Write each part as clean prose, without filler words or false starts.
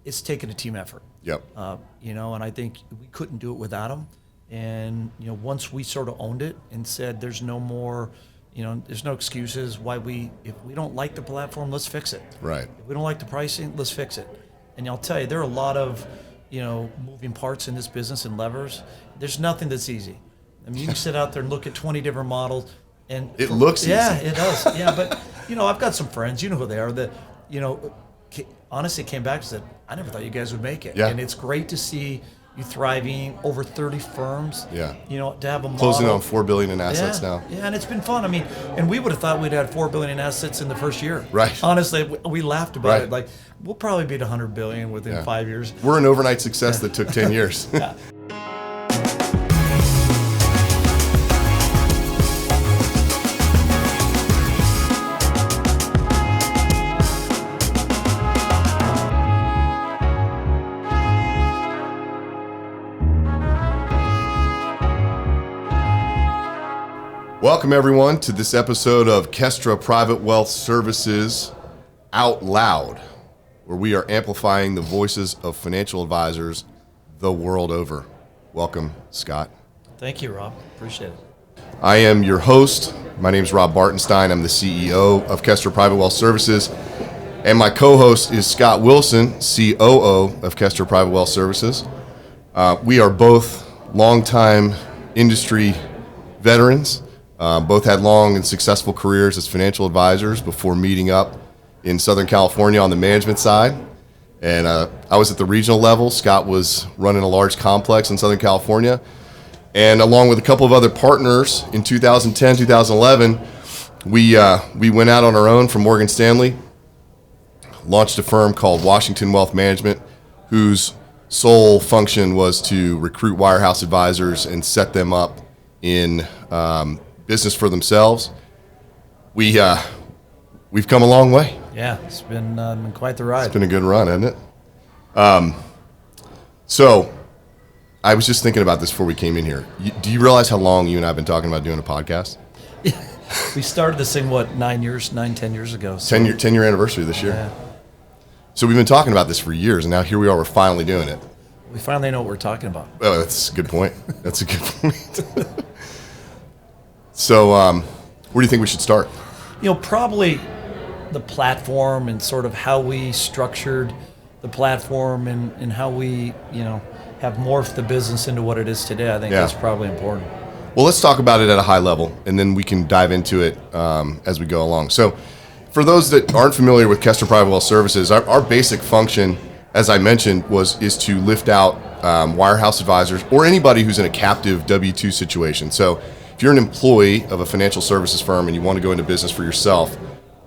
it's taken a team effort. Yep. And I think we couldn't do it without them. And, once we sort of owned it and said there's no more, there's no excuses if we don't like the platform, let's fix it. Right. If we don't like the pricing, let's fix it. And I'll tell you, there are a lot of, moving parts in this business and levers. There's nothing that's easy. I mean, you can sit out there and look at 20 different models. And it looks easy. Yeah, it does. Yeah, but, I've got some friends, who they are, that, honestly came back and said, I never thought you guys would make it. Yeah. And it's great to see you thriving, over 30 firms. Yeah. To have a model. Closing on $4 billion in assets now. Yeah, and it's been fun. I mean, and we would have thought we'd had $4 billion in assets in the first year. Right. Honestly, we laughed about it. Like, we'll probably beat $100 billion within 5 years. We're an overnight success that took 10 years. Yeah. Welcome, everyone, to this episode of Kestra Private Wealth Services Out Loud, where we are amplifying the voices of financial advisors the world over. Welcome, Scott. Thank you, Rob. Appreciate it. I am your host. My name is Rob Bartenstein. I'm the CEO of Kestra Private Wealth Services. And my co-host is Scott Wilson, COO of Kestra Private Wealth Services. We are both longtime industry veterans. Both had long and successful careers as financial advisors before meeting up in Southern California on the management side. And I was at the regional level. Scott was running a large complex in Southern California. And along with a couple of other partners in 2010, 2011, we went out on our own from Morgan Stanley, launched a firm called Washington Wealth Management, whose sole function was to recruit wirehouse advisors and set them up in business for themselves. We've come a long way. Yeah, it's been quite the ride. It's been a good run, hasn't it? So I was just thinking about this before we came in here. Do you realize how long you and I have been talking about doing a podcast? We started this thing, 10 years ago. So. 10-year anniversary this year. Yeah. So we've been talking about this for years, and now here we are, we're finally doing it. We finally know what we're talking about. Oh, that's a good point. That's a good point. So, where do you think we should start? Probably the platform and sort of how we structured the platform and how we, have morphed the business into what it is today. I think that's probably important. Well, let's talk about it at a high level, and then we can dive into it as we go along. So, for those that aren't familiar with Kestra Private Wealth Services, our basic function, as I mentioned, is to lift out wirehouse advisors or anybody who's in a captive W-2 situation. So if you're an employee of a financial services firm and you want to go into business for yourself,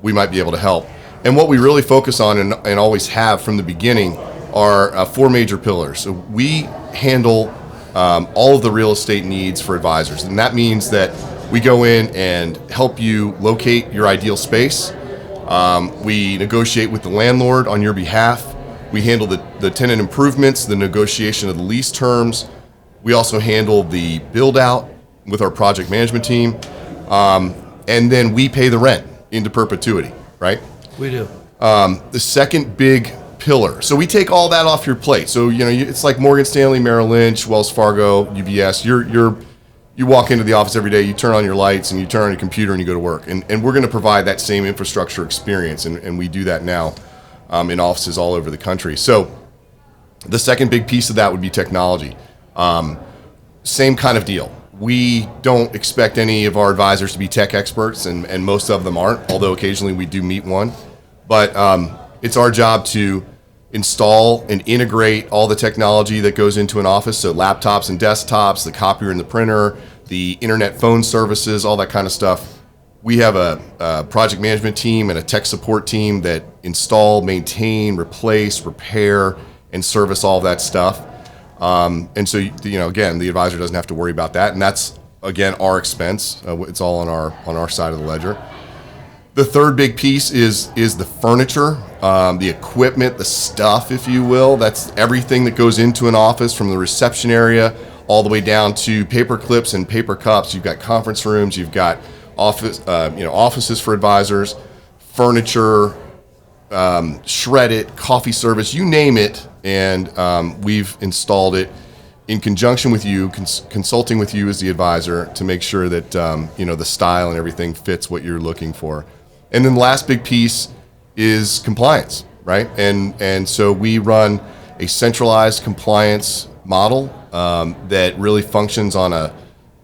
we might be able to help. And what we really focus on and always have from the beginning are four major pillars. So we handle all of the real estate needs for advisors. And that means that we go in and help you locate your ideal space. We negotiate with the landlord on your behalf. We handle the tenant improvements, the negotiation of the lease terms. We also handle the build out with our project management team. And then we pay the rent into perpetuity, right? We do. The second big pillar. So we take all that off your plate. So, it's like Morgan Stanley, Merrill Lynch, Wells Fargo, UBS. You walk into the office every day, you turn on your lights and you turn on your computer and you go to work. And we're going to provide that same infrastructure experience. And we do that now in offices all over the country. So the second big piece of that would be technology. Same kind of deal. We don't expect any of our advisors to be tech experts, and most of them aren't, although occasionally we do meet one. But it's our job to install and integrate all the technology that goes into an office, so laptops and desktops, the copier and the printer, the internet phone services, all that kind of stuff. We have a project management team and a tech support team that install, maintain, replace, repair, and service all that stuff. And so, again, the advisor doesn't have to worry about that. And that's, again, our expense. It's all on our side of the ledger. The third big piece is the furniture, the equipment, the stuff, if you will. That's everything that goes into an office, from the reception area all the way down to paper clips and paper cups. You've got conference rooms, you've got offices for advisors, furniture, shred it, coffee service, you name it, and we've installed it in conjunction with you, consulting with you as the advisor to make sure that the style and everything fits what you're looking for. And then the last big piece is compliance, right? And so we run a centralized compliance model that really functions on a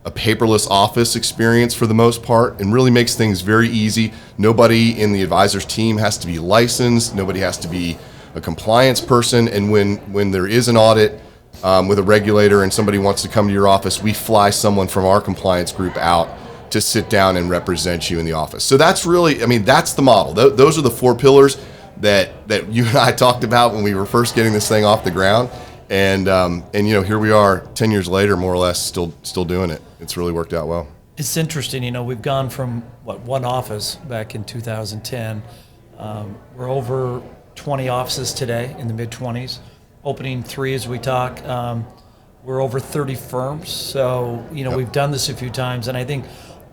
paperless office experience for the most part, and really makes things very easy. Nobody in the advisor's team has to be licensed. Nobody has to be a compliance person. And when there is an audit with a regulator and somebody wants to come to your office, we fly someone from our compliance group out to sit down and represent you in the office. So that's really, that's the model. Those are the 4 pillars that you and I talked about when we were first getting this thing off the ground. And here we are 10 years later, more or less, still doing it. It's really worked out well. It's interesting, we've gone from one office back in 2010. We're over 20 offices today, in the mid-20s, opening 3 as we talk. We're over 30 firms, so Yep. We've done this a few times, and I think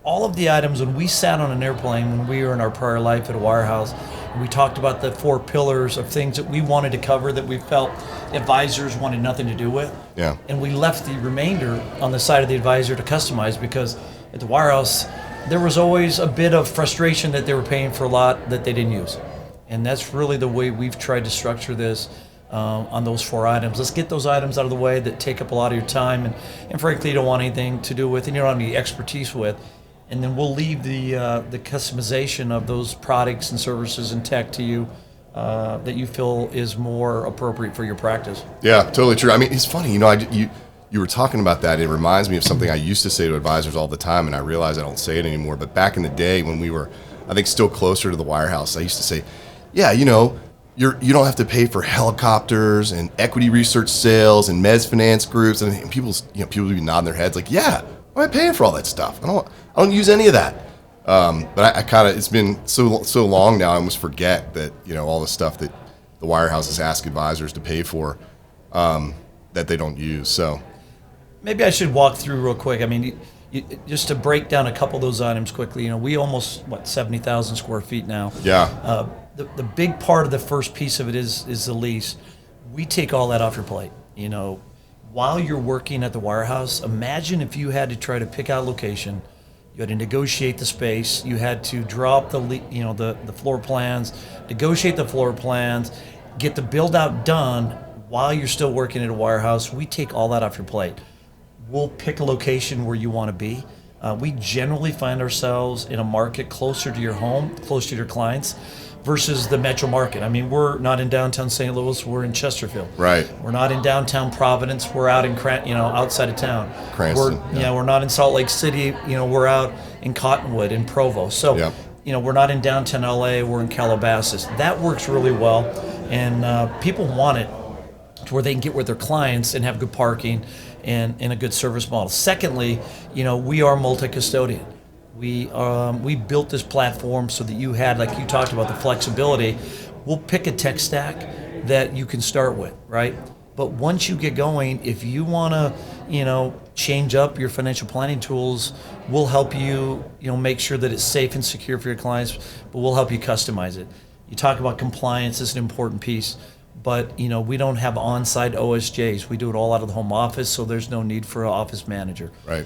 all of the items, when we sat on an airplane, when we were in our prior life at a wirehouse, and we talked about the 4 pillars of things that we wanted to cover that we felt advisors wanted nothing to do with. Yeah. And we left the remainder on the side of the advisor to customize, because at the wirehouse, there was always a bit of frustration that they were paying for a lot that they didn't use. And that's really the way we've tried to structure this on those 4 items. Let's get those items out of the way that take up a lot of your time and frankly you don't want anything to do with and you don't have any expertise with. And then we'll leave the customization of those products and services and tech to you that you feel is more appropriate for your practice. Yeah, totally true. It's funny, you were talking about that. It reminds me of something I used to say to advisors all the time, and I realize I don't say it anymore. But back in the day when we were, I think, still closer to the wirehouse, I used to say, yeah, you don't have to pay for helicopters and equity research sales and mezz finance groups, and people would be nodding their heads like, yeah, why am I paying for all that stuff? I don't use any of that. But I kind of, it's been so long now, I almost forget that all the stuff that the wirehouses ask advisors to pay for that they don't use. So maybe I should walk through real quick. Just to break down a couple of those items quickly. We almost 70,000 square feet now. Yeah. The big part of the first piece of it is the lease. We take all that off your plate. While you're working at the wirehouse, imagine if you had to try to pick out a location. You had to negotiate the space. You had to draw up the floor plans, negotiate the floor plans, get the build out done while you're still working at a wirehouse. We take all that off your plate. We'll pick a location where you want to be. We generally find ourselves in a market closer to your home, close to your clients, versus the metro market. We're not in downtown St. Louis. We're in Chesterfield. Right. We're not in downtown Providence. We're out in outside of town. Cranston. We're not in Salt Lake City. We're out in Cottonwood, in Provo. So, Yep. We're not in downtown LA. We're in Calabasas. That works really well, and people want it to where they can get with their clients and have good parking and a good service model. Secondly, we are multi-custodian. We built this platform so that you had, like you talked about, the flexibility. We'll pick a tech stack that you can start with, right? But once you get going, if you want to, change up your financial planning tools, we'll help you, make sure that it's safe and secure for your clients, but we'll help you customize it. You talk about compliance is an important piece, but, we don't have on-site OSJs. We do it all out of the home office, so there's no need for an office manager. Right.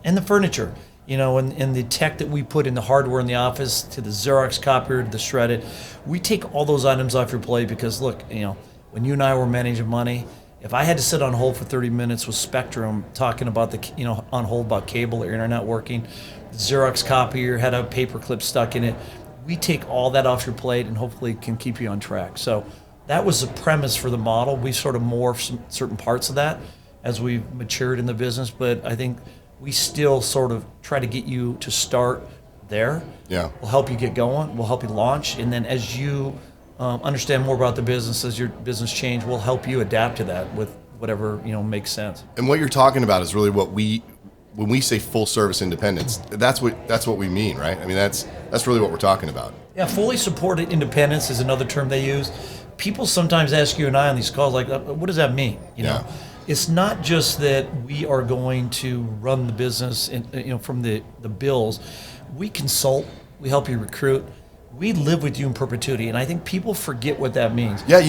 And the furniture. And the tech that we put in the hardware in the office, to the Xerox copier, to the shredded, we take all those items off your plate because, look, when you and I were managing money, if I had to sit on hold for 30 minutes with Spectrum talking about on hold about cable or internet working, the Xerox copier had a paper clip stuck in it, we take all that off your plate and hopefully can keep you on track. So that was the premise for the model. We sort of morphed certain parts of that as we've matured in the business, but I think we still sort of try to get you to start there. Yeah. We'll help you get going. We'll help you launch. And then as you understand more about the business, as your business change, we'll help you adapt to that with whatever, makes sense. And what you're talking about is really when we say full service independence, that's what we mean, right? That's really what we're talking about. Yeah, fully supported independence is another term they use. People sometimes ask you and I on these calls, like, what does that mean? It's not just that we are going to run the business from the bills. We consult, we help you recruit, we live with you in perpetuity. And I think people forget what that means. Yeah,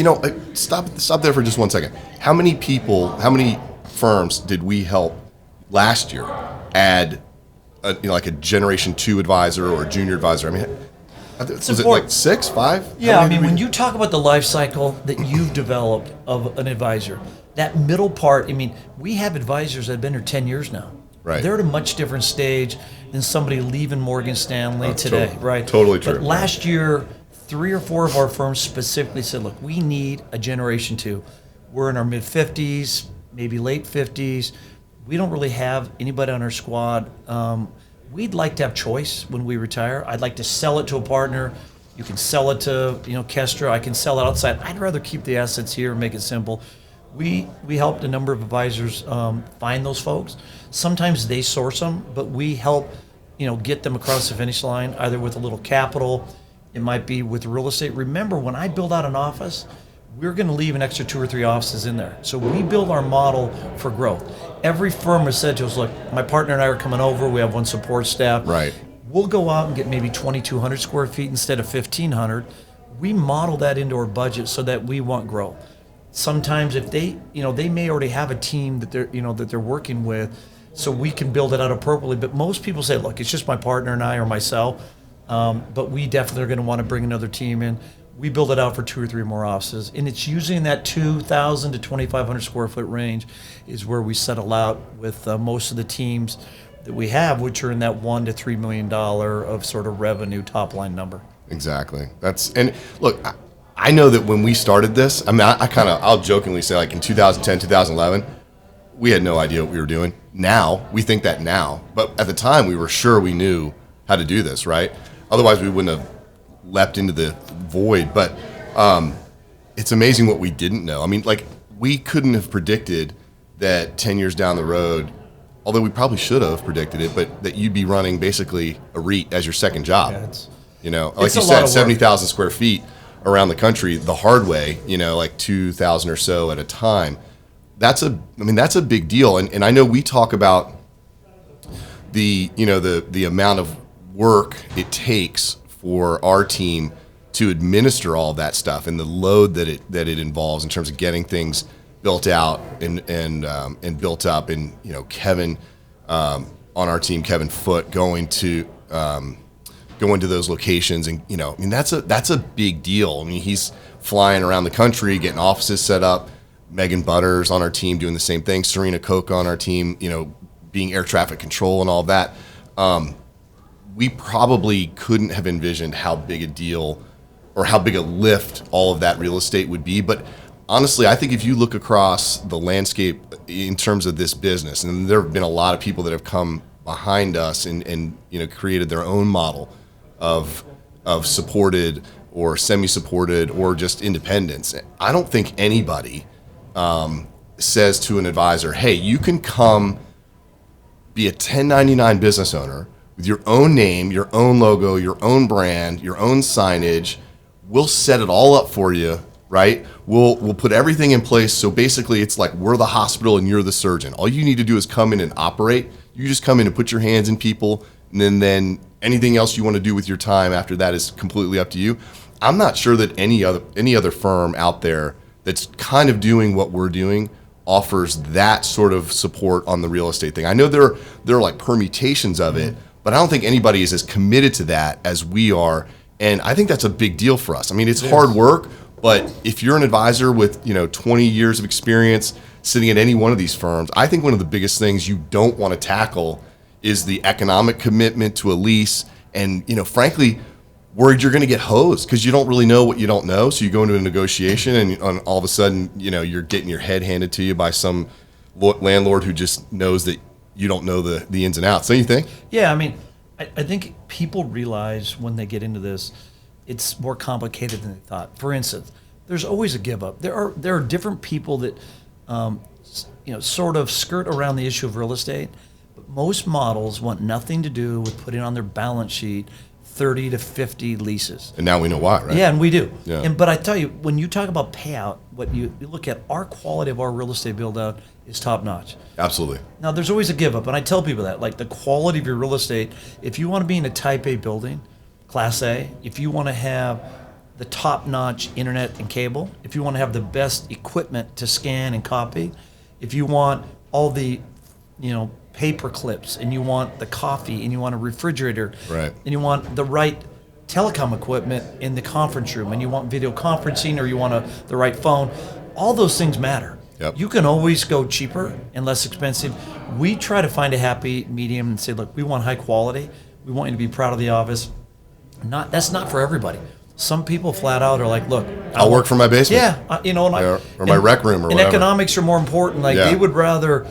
stop there for just 1 second. How many firms did we help last year add like a generation 2 advisor or a junior advisor? I mean, was it like 6, 5? Yeah, I mean, when you talk about the life cycle that you've developed of an advisor, that middle part, I mean, we have advisors that have been here 10 years now. Right. They're at a much different stage than somebody leaving Morgan Stanley today, right? Totally true. But last year, 3 or 4 of our firms specifically said, look, we need a generation 2. We're in our mid-50s, maybe late 50s. We don't really have anybody on our squad. We'd like to have choice when we retire. I'd like to sell it to a partner. You can sell it to, Kestra. I can sell it outside. I'd rather keep the assets here and make it simple. We helped a number of advisors find those folks. Sometimes they source them, but we help, get them across the finish line, either with a little capital. It might be with real estate. Remember, when I build out an office, we're going to leave an extra 2 or 3 offices in there. So we build our model for growth. Every firm has said to us, look, my partner and I are coming over. We have one support staff. Right. We'll go out and get maybe 2,200 square feet instead of 1,500. We model that into our budget so that we want growth. Sometimes if they may already have a team that they're working with, so we can build it out appropriately. But most people say, look, it's just my partner and I or myself. But we definitely are going to want to bring another team in. We build it out for 2 or 3 more offices, and it's usually in that 2,000 to 2,500 square foot range is where we settle out with most of the teams that we have, which are in that $1 to $3 million of sort of revenue top line number. Exactly. And look, I know that when we started this, I mean, I'll jokingly say, like in 2010, 2011, we had no idea what we were doing. Now we think that now, but at the time we were sure we knew how to do this, right? Otherwise we wouldn't have leapt into the void. But it's amazing what we didn't know. I mean, like, we couldn't have predicted that 10 years down the road, although we probably should have predicted it, but that you'd be running basically a REIT as your second job. Yeah, like you said, 70,000 square feet around the country the hard way, like 2,000 or so at a time. That's a big deal. And I know we talk about the amount of work it takes for our team to administer all that stuff and the load that it involves in terms of getting things built out and built up. And Kevin on our team, Kevin Foote, going to those locations, and that's a big deal. I mean, he's flying around the country getting offices set up. Megan Butters on our team doing the same thing. Serena Coca on our team, being air traffic control and all that. We probably couldn't have envisioned how big a deal or how big a lift all of that real estate would be. But honestly, I think if you look across the landscape in terms of this business, and there have been a lot of people that have come behind us and created their own model of supported or semi-supported or just independence. I don't think anybody says to an advisor, hey, you can come be a 1099 business owner with your own name, your own logo, your own brand, your own signage. We'll set it all up for you, right? We'll put everything in place. So basically it's like we're the hospital and you're the surgeon. All you need to do is come in and operate. You just come in and put your hands in people, and then anything else you want to do with your time after that is completely up to you. I'm not sure that any other firm out there that's kind of doing what we're doing offers that sort of support on the real estate thing. I know there are like permutations of it, but I don't think anybody is as committed to that as we are. And I think that's a big deal for us. I mean, it's hard work, but if you're an advisor with 20 years of experience sitting at any one of these firms, I think one of the biggest things you don't want to tackle is the economic commitment to a lease, and frankly, worried you're going to get hosed because you don't really know what you don't know. So you go into a negotiation, and all of a sudden, you're getting your head handed to you by some landlord who just knows that you don't know the ins and outs. Don't you think? Yeah, I mean, I think people realize when they get into this, it's more complicated than they thought. For instance, there's always a give up. There are different people that sort of skirt around the issue of real estate, but most models want nothing to do with putting on their balance sheet 30 to 50 leases. And now we know why, right? Yeah, and we do. Yeah. But I tell you, when you talk about payout, what you look at, our quality of our real estate build out is top notch. Absolutely. Now, there's always a give up, and I tell people that, like, the quality of your real estate, if you want to be in a type A building, Class A, if you want to have the top-notch internet and cable, if you want to have the best equipment to scan and copy, if you want all the, paper clips, and you want the coffee, and you want a refrigerator, right, and you want the right telecom equipment in the conference room, and you want video conferencing, or you want the right phone, all those things matter. Yep. You can always go cheaper and less expensive. We try to find a happy medium and say, look, we want high quality. We want you to be proud of the office. That's not for everybody. Some people flat out are like, look, I'll work from my basement. Yeah, or my rec room or and whatever. Economics are more important. Like they would rather,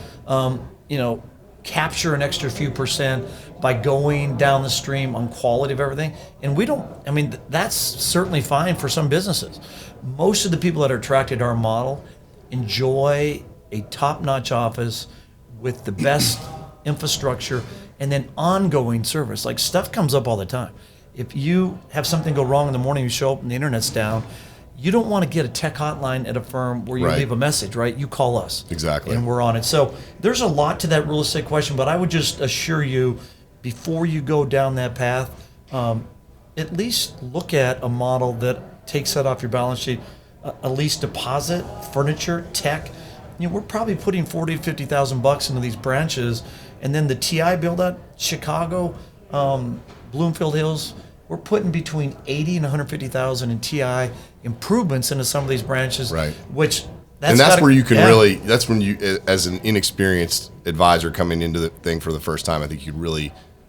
capture an extra few percent by going down the stream on quality of everything. And that's certainly fine for some businesses. Most of the people that are attracted to our model enjoy a top-notch office with the best infrastructure and then ongoing service. Like stuff comes up all the time. If you have something go wrong in the morning, you show up and the internet's down, you don't want to get a tech hotline at a firm where you leave a message, right? You call us. Exactly. And we're on it. So there's a lot to that real estate question, but I would just assure you, before you go down that path, at least look at a model that takes that off your balance sheet. A lease deposit, furniture, tech. We're probably putting $40,000 to $50,000 into these branches, and then the TI build out, Chicago, Bloomfield Hills. We're putting between $80,000 and $150,000 in TI improvements into some of these branches. Right. That's where you can really. That's when you, as an inexperienced advisor coming into the thing for the first time, I think you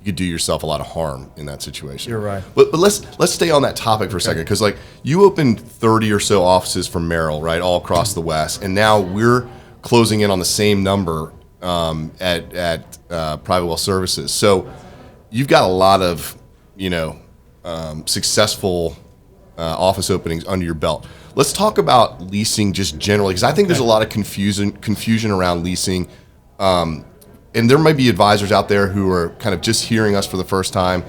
could do yourself a lot of harm in that situation. You're right. But let's stay on that topic for a second, because like you opened 30 or so offices from Merrill, right, all across the West, and now we're closing in on the same number at Private Wealth Services. So you've got a lot of successful office openings under your belt. Let's talk about leasing just generally, because I think there's a lot of confusion around leasing. And there might be advisors out there who are kind of just hearing us for the first time,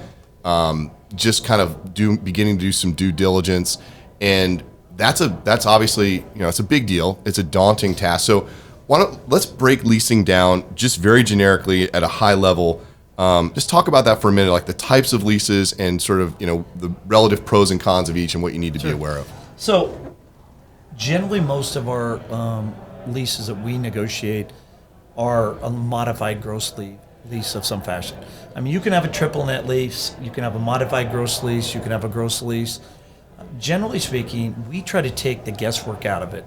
just kind of beginning to do some due diligence. And that's obviously, it's a big deal. It's a daunting task. So let's break leasing down just very generically at a high level. Just talk about that for a minute, like the types of leases and sort of, the relative pros and cons of each and what you need to be aware of. So generally most of our leases that we negotiate are a modified gross lease of some fashion. I mean, you can have a triple net lease, you can have a modified gross lease, you can have a gross lease. Generally speaking, we try to take the guesswork out of it.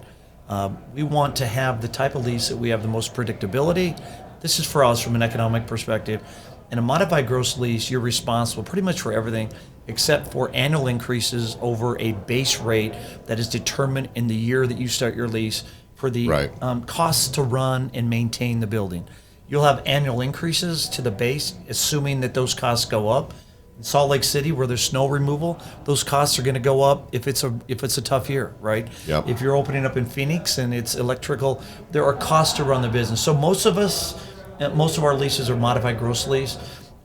We want to have the type of lease that we have the most predictability. This is for us from an economic perspective. In a modified gross lease, you're responsible pretty much for everything except for annual increases over a base rate that is determined in the year that you start your lease for the costs to run and maintain the building. You'll have annual increases to the base, assuming that those costs go up. In Salt Lake City, where there's snow removal, those costs are going to go up if it's a tough year, right? Yep. If you're opening up in Phoenix and it's electrical, there are costs to run the business. So most of our leases are modified gross lease.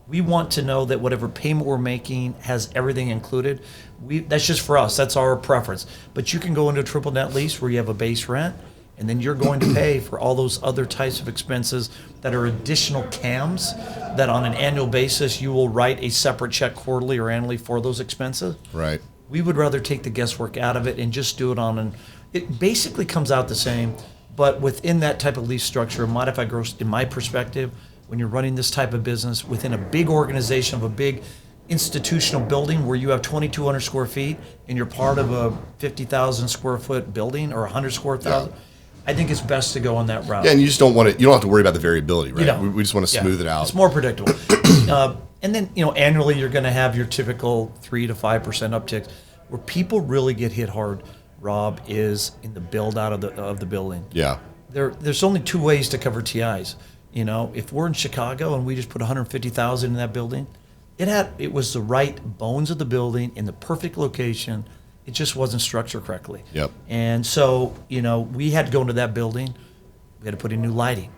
We want to know that whatever payment we're making has everything included. That's just for us. That's our preference. But you can go into a triple net lease where you have a base rent, and then you're going to pay for all those other types of expenses that are additional CAMs that on an annual basis you will write a separate check quarterly or annually for those expenses. Right. We would rather take the guesswork out of it and just do it it basically comes out the same, but within that type of lease structure, modified gross, in my perspective, when you're running this type of business within a big organization of a big institutional building where you have 2,200 square feet and you're part of a 50,000 square foot building or 100 square thousand, I think it's best to go on that route. Yeah, and you just don't have to worry about the variability, right? You don't. We just want to smooth it out. It's more predictable. And then, annually you're going to have your typical 3 to 5% upticks. Where people really get hit hard, Rob, is in the build out of the building. Yeah. There's only two ways to cover TIs. If we're in Chicago and we just put $150,000 in that building, it was the right bones of the building in the perfect location. It just wasn't structured correctly. Yep. And so, we had to go into that building. We had to put in new lighting.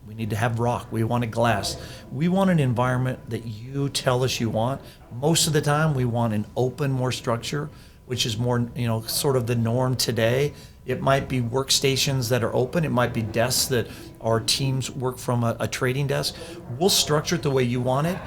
We need to have rock. We wanted glass. We want an environment that you tell us you want. Most of the time, we want an open, more structure, which is more, sort of the norm today. It might be workstations that are open. It might be desks that our teams work from a trading desk. We'll structure it the way you want it.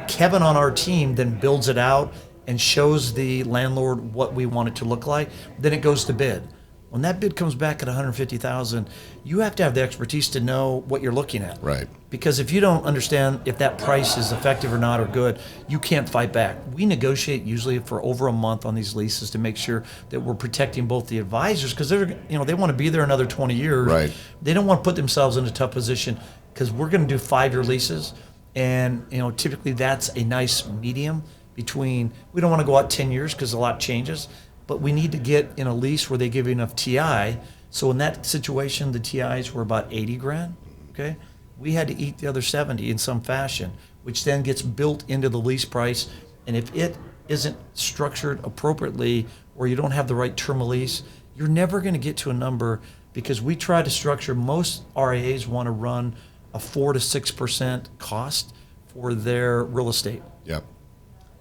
Kevin on our team then builds it out and shows the landlord what we want it to look like, then it goes to bid. When that bid comes back at $150,000, you have to have the expertise to know what you're looking at. Right. Because if you don't understand if that price is effective or not or good, you can't fight back. We negotiate usually for over a month on these leases to make sure that we're protecting both the advisors, because they want to be there another 20 years. Right. They don't want to put themselves in a tough position, because we're going to do 5-year leases, and typically that's a nice medium between. We don't want to go out 10 years because a lot changes. But we need to get in a lease where they give you enough TI. So in that situation, the TIs were about $80,000. Okay, we had to eat the other 70 in some fashion, which then gets built into the lease price. And if it isn't structured appropriately, or you don't have the right term of lease, you're never going to get to a number, because we try to structure. Most RIAs want to run a 4 to 6% cost for their real estate. Yep.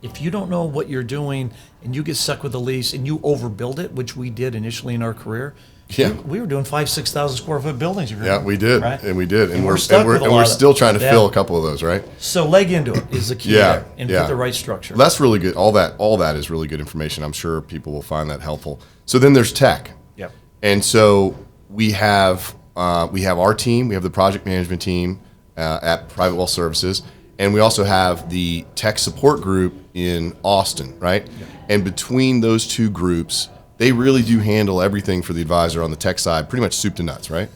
If you don't know what you're doing and you get stuck with a lease and you overbuild it, which we did initially in our career, we were doing 5,000-6,000 square foot buildings. Yeah, we did, right? and we did, and we're still trying to fill a couple of those, right? So leg into it is the key there, and put the right structure. That's really good. All that is really good information. I'm sure people will find that helpful. So then there's tech. Yep. And so we have our team, we have the project management team at Private Wealth Services. And we also have the tech support group in Austin, right? Yeah. And between those two groups, they really do handle everything for the advisor on the tech side, pretty much soup to nuts, right?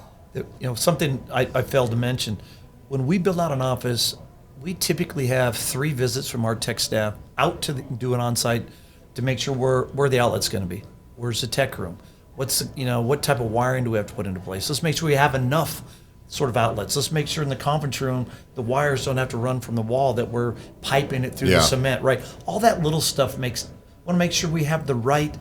Something I failed to mention, when we build out an office, we typically have 3 visits from our tech staff out to do an on-site to make sure where the outlet's going to be. Where's the tech room? What type of wiring do we have to put into place? Let's make sure we have enough sort of outlets. Let's make sure in the conference room the wires don't have to run from the wall, that we're piping it through the cement, right? All that little stuff want to make sure we have the right,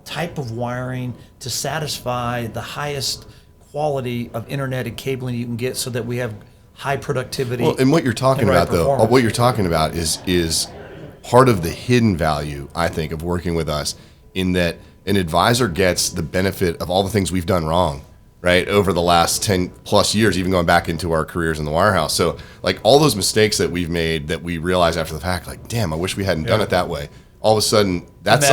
type of wiring to satisfy the highest quality of internet and cabling you can get, so that we have high productivity. Well, and what you're talking about is part of the hidden value, I think, of working with us, in that an advisor gets the benefit of all the things we've done wrong, right, over the last 10 plus years, even going back into our careers in the wirehouse. So like all those mistakes that we've made that we realize after the fact, like, damn, I wish we hadn't done it that way. All of a sudden, that's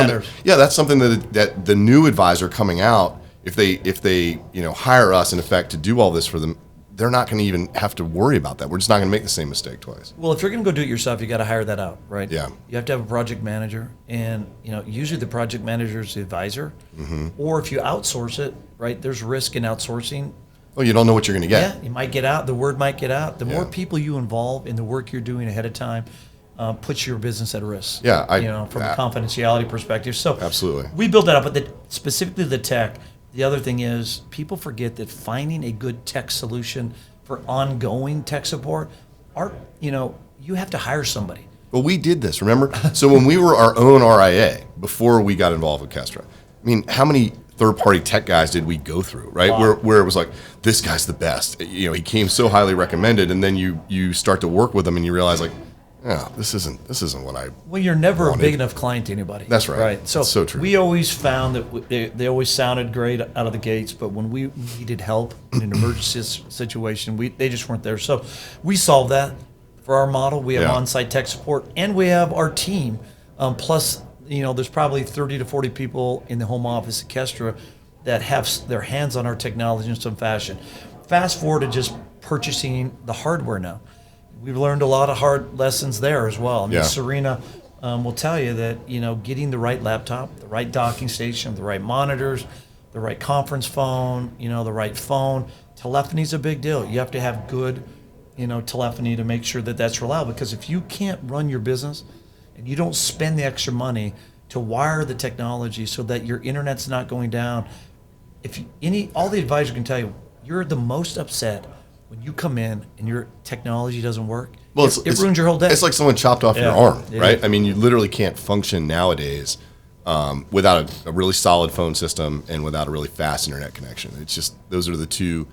something that the new advisor coming out, if they hire us in effect to do all this for them, they're not going to even have to worry about that. We're just not going to make the same mistake twice. Well, if you're going to go do it yourself, you got to hire that out, right? Yeah. You have to have a project manager, and usually the project manager is the advisor. Mm-hmm. Or if you outsource it, right? There's risk in outsourcing. Well, you don't know what you're going to get. Yeah, you might get out. The word might get out. The more people you involve in the work you're doing ahead of time, puts your business at risk. Yeah, from a confidentiality perspective. So absolutely, we build that up. But specifically the tech. The other thing is, people forget that finding a good tech solution for ongoing tech support, you have to hire somebody. Well, we did this, remember? So when we were our own RIA, before we got involved with Kestra, I mean, how many third-party tech guys did we go through, right? Wow. Where it was like, this guy's the best. He came so highly recommended, and then you start to work with him, and you realize, like, yeah, this isn't what I Well, you're never wanted. a big enough client to anybody. That's right. Right. So that's so true. We always found that they always sounded great out of the gates, but when we needed help in an emergency situation, they just weren't there. So we solved that for our model. We have on-site tech support, and we have our team. Plus, there's probably 30 to 40 people in the home office at Kestra that have their hands on our technology in some fashion. Fast forward to just purchasing the hardware now. We've learned a lot of hard lessons there as well. I mean, Serena will tell you that, getting the right laptop, the right docking station, the right monitors, the right conference phone, the right phone, telephony is a big deal. You have to have good, telephony to make sure that that's reliable. Because if you can't run your business and you don't spend the extra money to wire the technology so that your internet's not going down, all the advisor can tell you, you're the most upset when you come in and your technology doesn't work. Well, it ruins your whole day. It's like someone chopped off your arm, right? I mean, you literally can't function nowadays without a really solid phone system and without a really fast internet connection. It's just, those are the two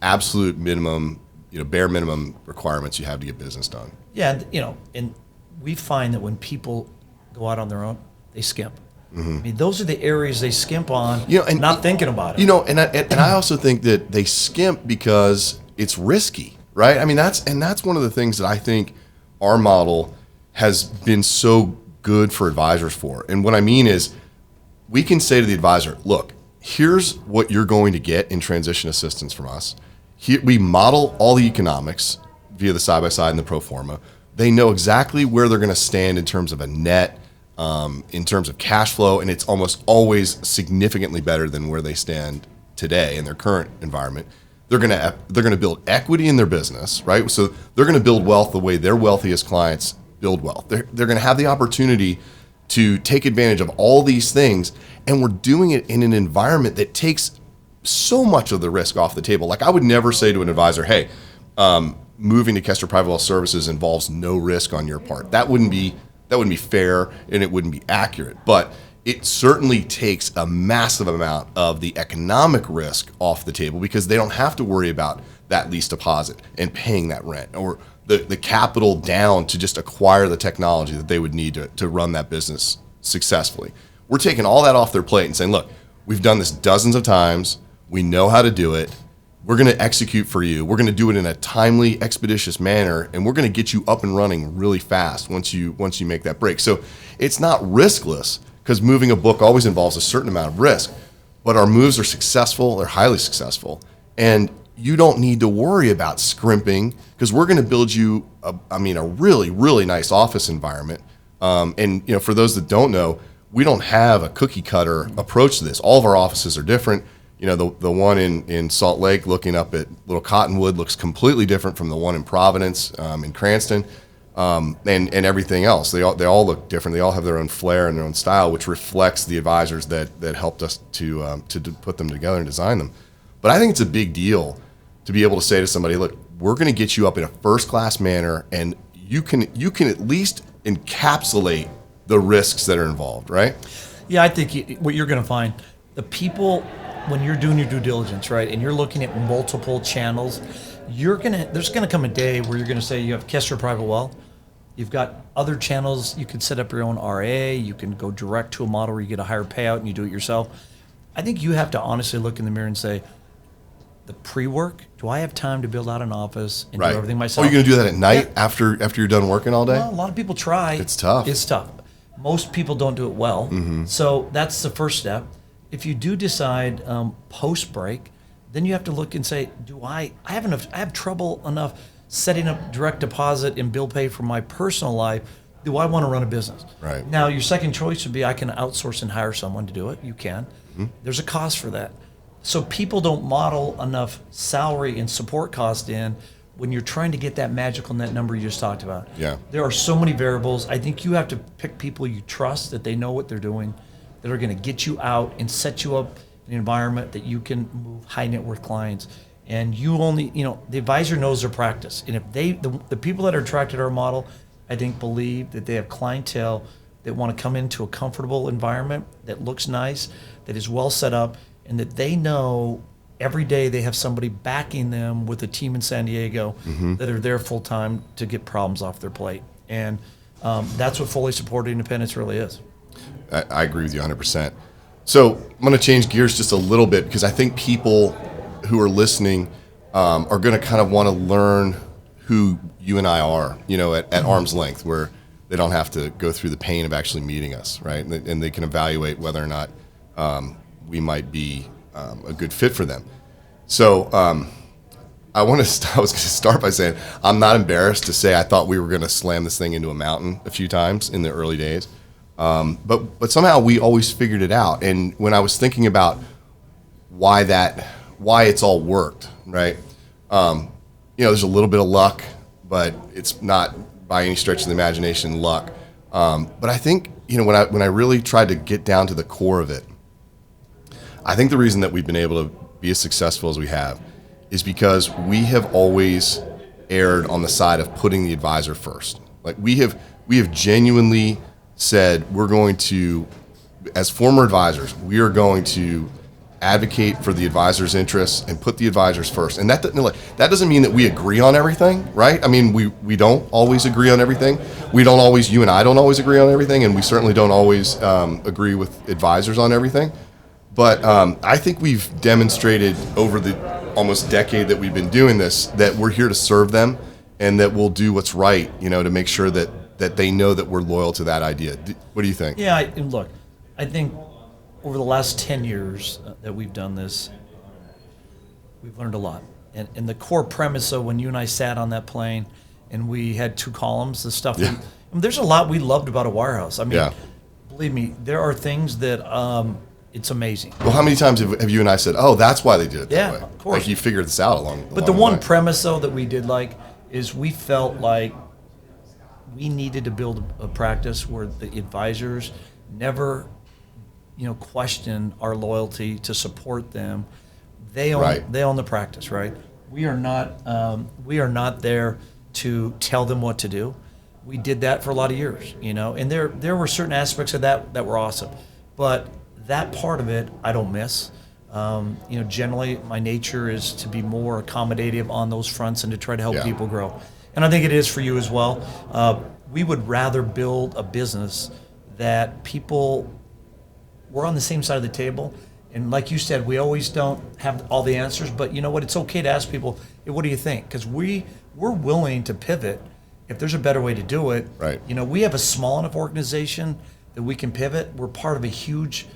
absolute minimum, bare minimum requirements you have to get business done. Yeah, and we find that when people go out on their own, they skimp. Mm-hmm. I mean, those are the areas they skimp on, and not thinking about it. And I also think that they skimp because it's risky, right? I mean, that's one of the things that I think our model has been so good for advisors for. And what I mean is, we can say to the advisor, look, here's what you're going to get in transition assistance from us. Here, we model all the economics via the side-by-side and the pro forma. They know exactly where they're going to stand in terms of a net, in terms of cash flow, and it's almost always significantly better than where they stand today in their current environment. They're going to build equity in their business, right? So they're going to build wealth the way their wealthiest clients build wealth. They're going to have the opportunity to take advantage of all these things, and we're doing it in an environment that takes so much of the risk off the table. Like, I would never say to an advisor, hey, moving to Kester Private Wealth Services involves no risk on your part. That wouldn't be fair, and it wouldn't be accurate. But it certainly takes a massive amount of the economic risk off the table, because they don't have to worry about that lease deposit and paying that rent, or the capital down to just acquire the technology that they would need to run that business successfully. We're taking all that off their plate and saying, look, we've done this dozens of times. We know how to do it. We're going to execute for you. We're going to do it in a timely, expeditious manner, and we're going to get you up and running really fast once you make that break. So it's not riskless, because moving a book always involves a certain amount of risk, but our moves are successful. They're highly successful, and you don't need to worry about scrimping, because we're going to build you a really, really nice office environment. And for those that don't know, we don't have a cookie cutter approach to this. All of our offices are different. The one in Salt Lake looking up at Little Cottonwood looks completely different from the one in Providence, in Cranston, and everything else. They all look different. They all have their own flair and their own style, which reflects the advisors that helped us to put them together and design them. But I think it's a big deal to be able to say to somebody, look, we're going to get you up in a first-class manner, and you can at least encapsulate the risks that are involved, right? Yeah, I think what you're going to find, the people, when you're doing your due diligence, right, and you're looking at multiple channels, there's going to come a day where you're going to say you have Kester Private Wealth, you've got other channels, you can set up your own RA, you can go direct to a model where you get a higher payout and you do it yourself. I think you have to honestly look in the mirror and say, the pre-work, do I have time to build out an office and do everything myself? Oh, you're going to do that at night after you're done working all day? Well, a lot of people try. It's tough. Most people don't do it well. Mm-hmm. So that's the first step. If you do decide post-break, then you have to look and say, I have trouble enough setting up direct deposit and bill pay for my personal life. Do I want to run a business? Right. Now, your second choice would be, I can outsource and hire someone to do it. You can. Mm-hmm. There's a cost for that. So people don't model enough salary and support cost in when you're trying to get that magical net number you just talked about. Yeah. There are so many variables. I think you have to pick people you trust, that they know what they're doing, that are going to get you out and set you up in an environment that you can move high net worth clients. And you only, the advisor knows their practice. And if the people that are attracted to our model, I think, believe that they have clientele that want to come into a comfortable environment that looks nice, that is well set up, and that they know every day they have somebody backing them with a team in San Diego that are there full time to get problems off their plate. And that's what fully supported independence really is. I agree with you 100%. So I'm going to change gears just a little bit, because I think people who are listening are going to kind of want to learn who you and I are, at arm's length, where they don't have to go through the pain of actually meeting us, right? And they can evaluate whether or not we might be a good fit for them. So I was going to start by saying I'm not embarrassed to say I thought we were going to slam this thing into a mountain a few times in the early days. But somehow we always figured it out. And when I was thinking about why it's all worked, right? There's a little bit of luck, but it's not by any stretch of the imagination luck. But I think, when I really tried to get down to the core of it, I think the reason that we've been able to be as successful as we have is because we have always erred on the side of putting the advisor first. Like, we have genuinely said, we're going to, as former advisors, we are going to advocate for the advisor's interests and put the advisors first. And that doesn't mean that we agree on everything, right? I mean, we don't always agree on everything. You and I don't always agree on everything, and we certainly don't always agree with advisors on everything. But I think we've demonstrated over the almost decade that we've been doing this, that we're here to serve them, and that we'll do what's right, to make sure that that they know that we're loyal to that idea. What do you think? Yeah, look, I think over the last 10 years that we've done this, we've learned a lot. And the core premise of when you and I sat on that plane and we had 2 columns, the stuff, there's a lot we loved about a wirehouse. I mean, believe me, there are things that it's amazing. Well, how many times have you and I said, oh, that's why they did it that way? Of course. Like you figured this out along But the one way. premise, though, that we did like is we felt like we needed to build a practice where the advisors never, question our loyalty to support them. They own the practice, right? We are not there to tell them what to do. We did that for a lot of years, and there were certain aspects of that were awesome, but that part of it I don't miss. Generally my nature is to be more accommodative on those fronts and to try to help people grow. And I think it is for you as well. We would rather build a business that people were on the same side of the table. And like you said, we always don't have all the answers, but you know what? It's okay to ask people, hey, what do you think? Because we're willing to pivot if there's a better way to do it. Right. We have a small enough organization that we can pivot. We're part of a huge,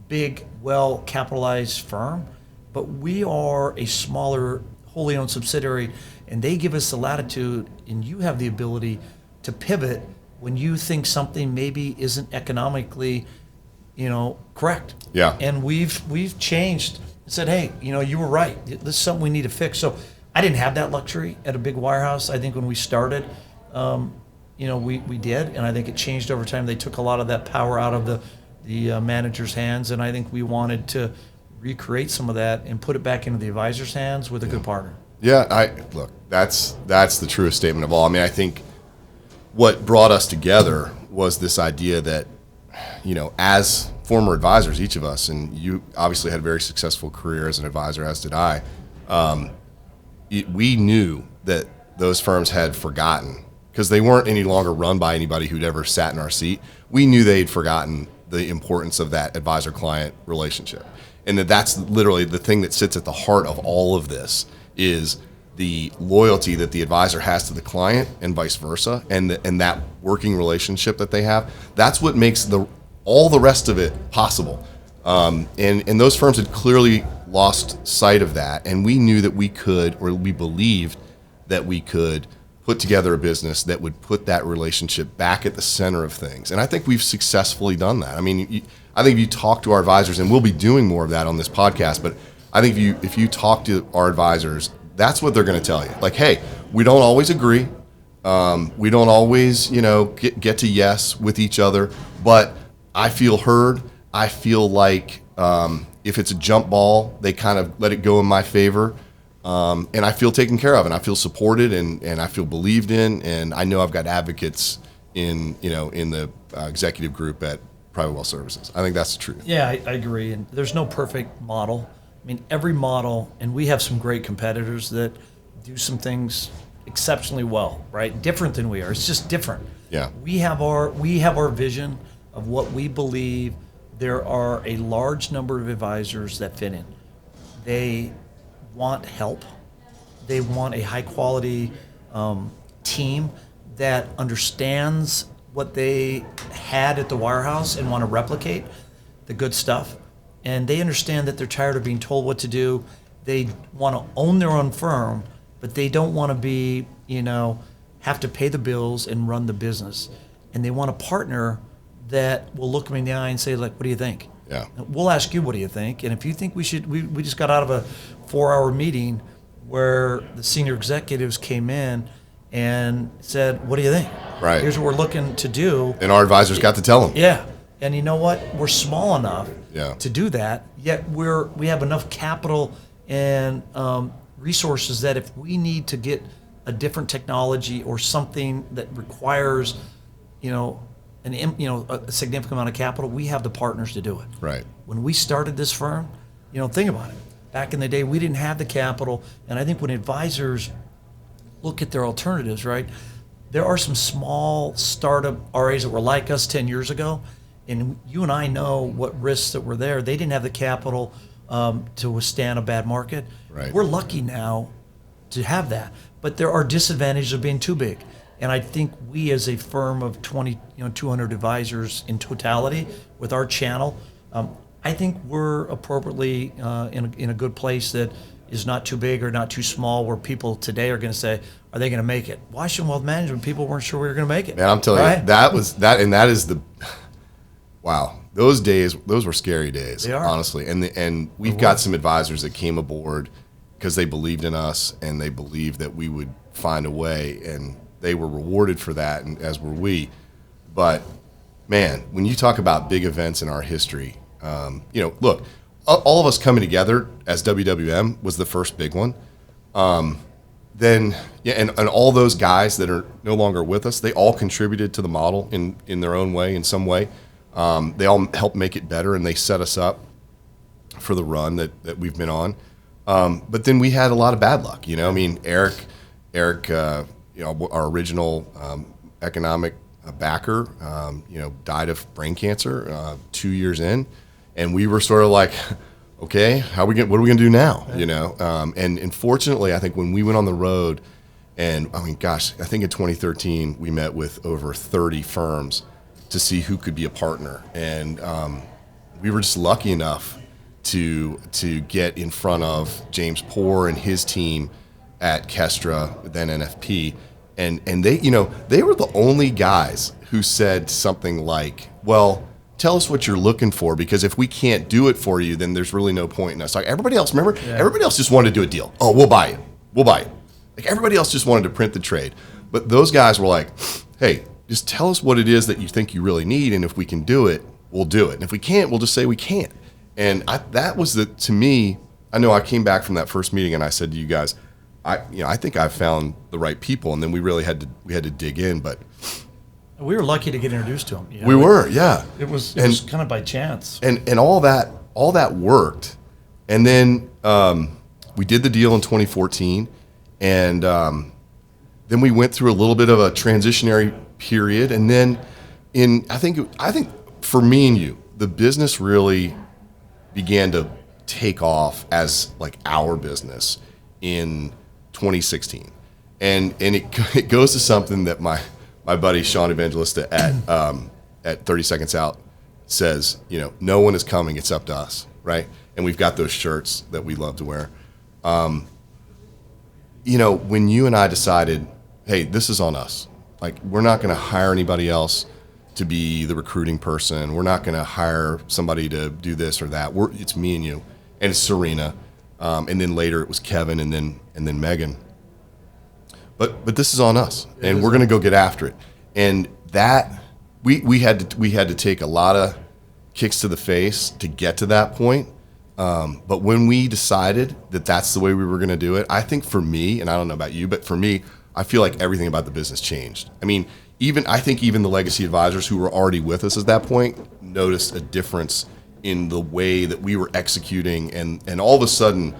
big, well-capitalized firm, but we are a smaller, wholly owned subsidiary, and they give us the latitude, and you have the ability to pivot when you think something maybe isn't economically, correct. Yeah. And we've changed and said, hey, you were right. This is something we need to fix. So I didn't have that luxury at a big wirehouse. I think when we started, we did, and I think it changed over time. They took a lot of that power out of the manager's hands, and I think we wanted to recreate some of that and put it back into the advisor's hands with a good partner. Yeah, look, that's the truest statement of all. I mean, I think what brought us together was this idea that, as former advisors, each of us, and you obviously had a very successful career as an advisor, as did I, we knew that those firms had forgotten, because they weren't any longer run by anybody who'd ever sat in our seat. We knew they'd forgotten the importance of that advisor-client relationship, and that's literally the thing that sits at the heart of all of this is the loyalty that the advisor has to the client and vice versa, and that working relationship that they have. That's what makes all the rest of it possible. And those firms had clearly lost sight of that, and we knew that we could, or we believed that we could, put together a business that would put that relationship back at the center of things. And I think we've successfully done that. I mean, I think if you talk to our advisors, and we'll be doing more of that on this podcast, but I think if you talk to our advisors, that's what they're going to tell you. Like, hey, we don't always agree. We don't always, get to yes with each other, but I feel heard. I feel like if it's a jump ball, they kind of let it go in my favor. And I feel taken care of, and I feel supported, and I feel believed in, and I know I've got advocates in the executive group at Private Wealth Services. I think that's the truth. Yeah, I agree. And there's no perfect model. I mean, every model, and we have some great competitors that do some things exceptionally well, right? Different than we are. It's just different. Yeah. We have our vision of what we believe. There are a large number of advisors that fit in. They want help. They want a high quality team that understands what they had at the wirehouse and want to replicate the good stuff. And they understand that they're tired of being told what to do. They want to own their own firm, but they don't want to be, have to pay the bills and run the business. And they want a partner that will look them in the eye and say, like, what do you think? Yeah. We'll ask you, what do you think? And if you think we should, we just got out of a 4-hour meeting where the senior executives came in and said, what do you think? Right. Here's what we're looking to do. And our advisors got to tell them. Yeah. And you know what? We're small enough Yeah. to do that, yet we have enough capital and resources that if we need to get a different technology or something that requires, a significant amount of capital, we have the partners to do it. Right. When we started this firm, think about it. Back in the day, we didn't have the capital, and I think when advisors look at their alternatives, right, there are some small startup RAs that were like us 10 years ago, and you and I know what risks that were there. They didn't have the capital to withstand a bad market. Right. We're lucky now to have that, but there are disadvantages of being too big. And I think we, as a firm of 200 advisors in totality, with our channel, I think we're appropriately in a good place that is not too big or not too small, where people today are going to say, are they going to make it? Washington Wealth Management, people weren't sure we were going to make it. Man, I'm telling you, that is the, wow, those were scary days, They are. honestly. And we've got some advisors that came aboard because they believed in us and they believed that we would find a way, and they were rewarded for that, and as were we. But man, when you talk about big events in our history, look, all of us coming together as WWM was the first big one. Then, yeah, and all those guys that are no longer with us, they all contributed to the model in their own way, in some way. They all helped make it better, and they set us up for the run that we've been on. But then we had a lot of bad luck. I mean, Eric, our original economic backer, died of brain cancer 2 years in, and we were sort of like, okay, what are we going to do now? And unfortunately, I think when we went on the road, and I mean, gosh, I think in 2013 we met with over 30 firms to see who could be a partner, and we were just lucky enough to get in front of James Poore and his team at Kestra, then NFP, and they were the only guys who said something like, well, tell us what you're looking for, because if we can't do it for you, then there's really no point in us. Like everybody else, remember? Yeah. Everybody else just wanted to do a deal. Oh, we'll buy it. Like everybody else just wanted to print the trade. But those guys were like, hey, just tell us what it is that you think you really need, and if we can do it, we'll do it. And if we can't, we'll just say we can't. And that was to me, I know I came back from that first meeting and I said to you guys, I think I've found the right people, and then we really had to dig in, but we were lucky to get introduced to them. We were, yeah. It was kind of by chance. And all that worked. And then we did the deal in 2014, and then we went through a little bit of a transitionary period. And then I think for me and you, the business really began to take off as like our business in 2016. And it goes to something that my buddy Sean Evangelista at 30 Seconds Out says, no one is coming, it's up to us, right? And we've got those shirts that we love to wear. When you and I decided, hey, this is on us. Like, we're not going to hire anybody else to be the recruiting person. We're not going to hire somebody to do this or that. It's me and you, and it's Serena, and then later it was Kevin, and then Megan. But this is on us, and we're going to go get after it. And that we had to take a lot of kicks to the face to get to that point. But when we decided that that's the way we were going to do it, I think for me, and I don't know about you, but for me, I feel like everything about the business changed. I mean, I think even the legacy advisors who were already with us at that point noticed a difference in the way that we were executing, and all of a sudden,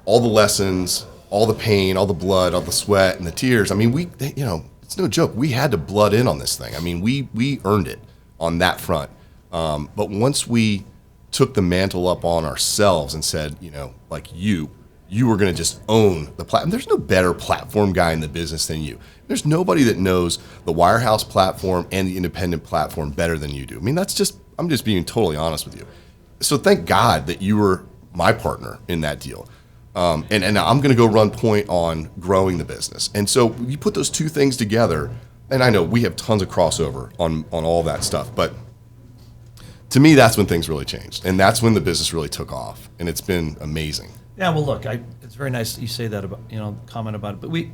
all the lessons, all the pain, all the blood, all the sweat and the tears. I mean, it's no joke. We had to blood in on this thing. I mean, we earned it on that front. But once we took the mantle up on ourselves and said, like you were going to just own the platform. There's no better platform guy in the business than you. There's nobody that knows the wirehouse platform and the independent platform better than you do. I mean, I'm just being totally honest with you. So thank God that you were my partner in that deal. And I'm going to go run point on growing the business. And so you put those two things together, and I know we have tons of crossover on all that stuff, but to me, that's when things really changed. And that's when the business really took off. And it's been amazing. Yeah, well, look, it's very nice that you say that about, comment about it. But we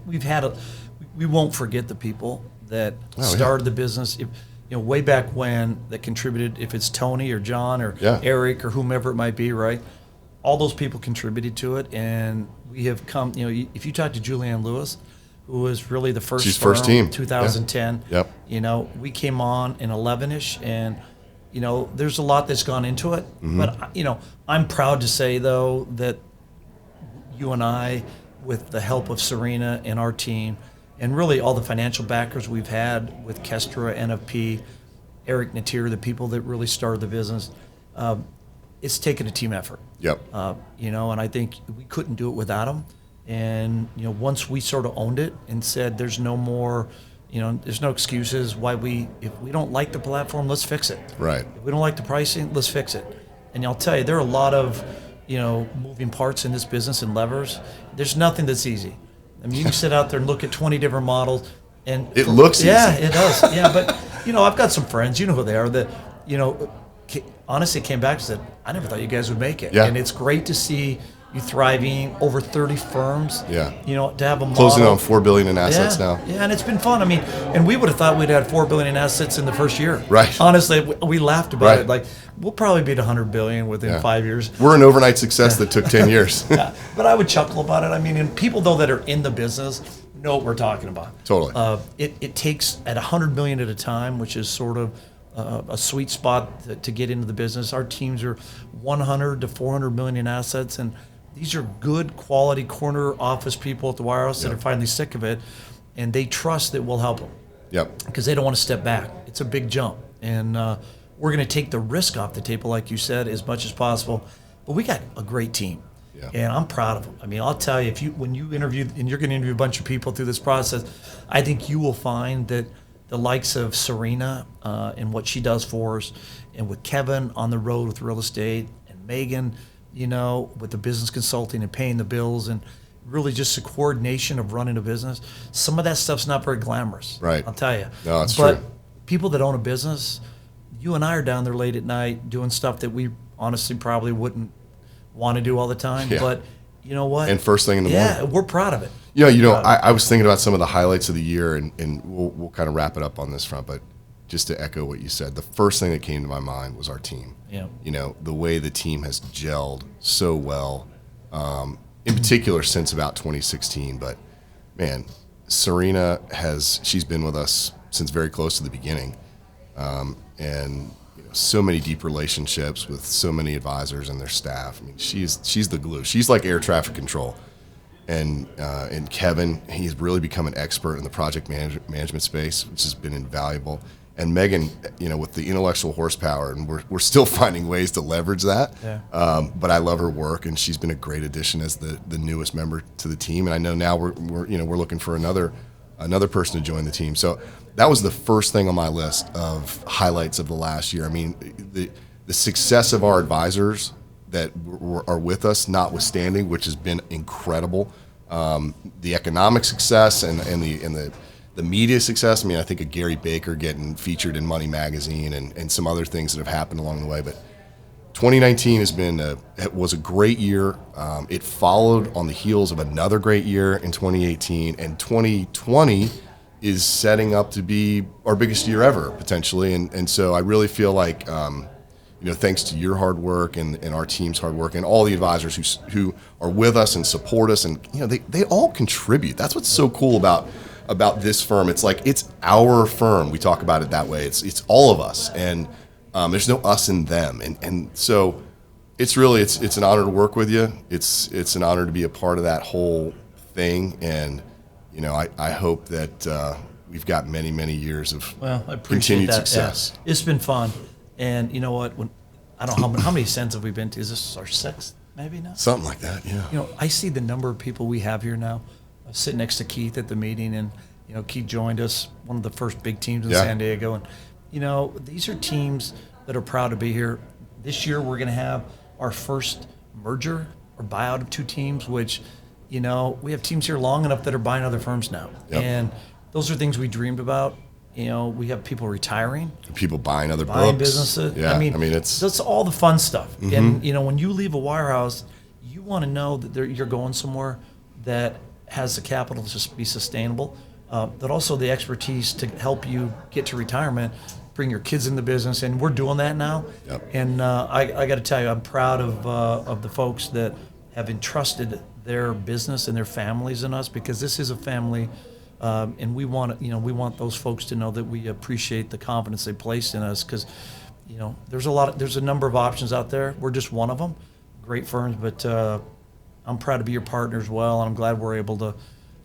won't forget the people that started the business. Way back when, that contributed, if it's Tony or John or Eric or whomever it might be, right? All those people contributed to it, and we have come, if you talk to Julianne Lewis, who was really the first first team, 2010, Yep. We came on in 11-ish, and, there's a lot that's gone into it. Mm-hmm. But, I'm proud to say, though, that you and I, with the help of Serena and our team, and really all the financial backers we've had with Kestra, NFP, Eric Natir, the people that really started the business, it's taken a team effort. Yep. And I think we couldn't do it without them. And, once we sort of owned it and said there's no more, there's no excuses why if we don't like the platform, let's fix it. Right. If we don't like the pricing, let's fix it. And I'll tell you, there are a lot of, moving parts in this business and levers. There's nothing that's easy. I mean, you can sit out there and look at 20 different models, and it looks easy. Yeah, it does. Yeah, but I've got some friends, who they are, that honestly came back and said, I never thought you guys would make it. Yeah. And it's great to see you thriving, over 30 firms. Yeah. To have a model. Closing on $4 billion in assets now. Yeah, and it's been fun. I mean, and we would have thought we'd had $4 billion in assets in the first year. Right. Honestly, we laughed about it. Like, we'll probably be at $100 billion within 5 years. We're an overnight success that took 10 years. Yeah. But I would chuckle about it. I mean, and people though that are in the business know what we're talking about. Totally. It takes at $100 million at a time, which is sort of a sweet spot to get into the business. Our teams are 100 to 400 million in assets, and these are good quality corner office people at the wirehouse that are finally sick of it, and they trust that we'll help them. Yep. Because they don't want to step back. It's a big jump, and we're going to take the risk off the table, like you said, as much as possible. But we got a great team, and I'm proud of them. I mean, I'll tell you, when you interview, and you're going to interview a bunch of people through this process, I think you will find that the likes of Serena and what she does for us, and with Kevin on the road with real estate, and Megan, with the business consulting and paying the bills, and really just the coordination of running a business. Some of that stuff's not very glamorous. Right. I'll tell you. No, it's but true. People that own a business, you and I are down there late at night doing stuff that we honestly probably wouldn't want to do all the time. Yeah. But you know what? And first thing in the morning. Yeah, we're proud of it. I was thinking about some of the highlights of the year, and we'll kind of wrap it up on this front, but just to echo what you said, the first thing that came to my mind was our team. Yeah. The way the team has gelled so well, in particular since about 2016. But man, Serena she's been with us since very close to the beginning, and so many deep relationships with so many advisors and their staff. I mean, she's the glue. She's like air traffic control. And Kevin, he's really become an expert in the project management space, which has been invaluable. And Megan, with the intellectual horsepower, and we're still finding ways to leverage that. Yeah. But I love her work, and she's been a great addition as the newest member to the team. And I know now we're looking for another person to join the team. So that was the first thing on my list of highlights of the last year. I mean, the success of our advisors that are with us, notwithstanding, which has been incredible. The economic success and the media success. I mean, I think of Gary Baker getting featured in Money Magazine and some other things that have happened along the way. But 2019 was a great year. It followed on the heels of another great year in 2018, and 2020 is setting up to be our biggest year ever potentially. And so I really feel like, thanks to your hard work and our team's hard work and all the advisors who are with us and support us, and they all contribute. That's what's so cool about this firm. It's like it's our firm. We talk about it that way. It's all of us, and there's no us and them, and so it's really it's an honor to work with you. It's an honor to be a part of that whole thing, and I hope that we've got many years of I appreciate continued that. success. Yeah. It's been fun, and you know what? I don't know how many sends have we been to? Is this our sixth, maybe now? Something like that, yeah. I see the number of people we have here now. Sitting next to Keith at the meeting, and Keith joined us, one of the first big teams in San Diego, and these are teams that are proud to be here. This year we're going to have our first merger or buyout of two teams, which we have teams here long enough that are buying other firms now. Yep. And those are things we dreamed about. We have people retiring, people buying other buying books. businesses. Yeah, that's all the fun stuff. Mm-hmm. And when you leave a wirehouse, you want to know that you're going somewhere that has the capital to be sustainable, but also the expertise to help you get to retirement, bring your kids in the business, and we're doing that now. Yep. And I got to tell you, I'm proud of the folks that have entrusted their business and their families in us, because this is a family, and we want those folks to know that we appreciate the confidence they placed in us, because there's a number of options out there. We're just one of them. Great firms, but I'm proud to be your partner as well, and I'm glad we're able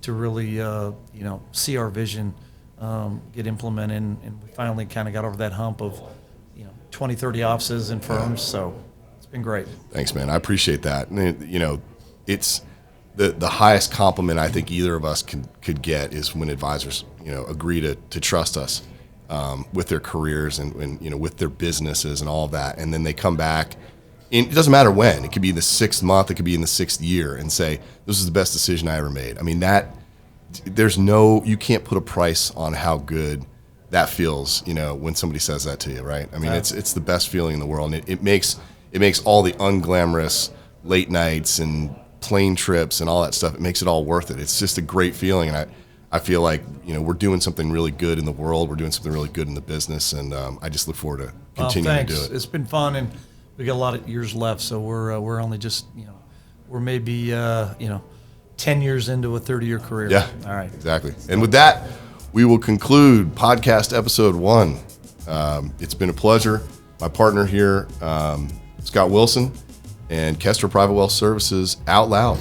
to really see our vision get implemented, and we finally kind of got over that hump of 20, 30 offices and firms. So it's been great. Thanks, man. I appreciate that. And the highest compliment I think either of us could get is when advisors, agree to trust us with their careers and with their businesses and all of that, and then they come back. It doesn't matter when. It could be in the 6th month. It could be in the 6th year, and say, "This is the best decision I ever made." I mean, you can't put a price on how good that feels. When somebody says that to you, right? I mean, it's the best feeling in the world, and it makes all the unglamorous late nights and plane trips and all that stuff. It makes it all worth it. It's just a great feeling, and I feel like we're doing something really good in the world. We're doing something really good in the business, and I just look forward to continuing to do it. It's been fun, and we got a lot of years left, so we're only just we're maybe 10 years into a 30-year career. Yeah. All right. Exactly. And with that, we will conclude podcast episode 1. It's been a pleasure. My partner here, Scott Wilson, and Kestra Private Wealth Services Out Loud.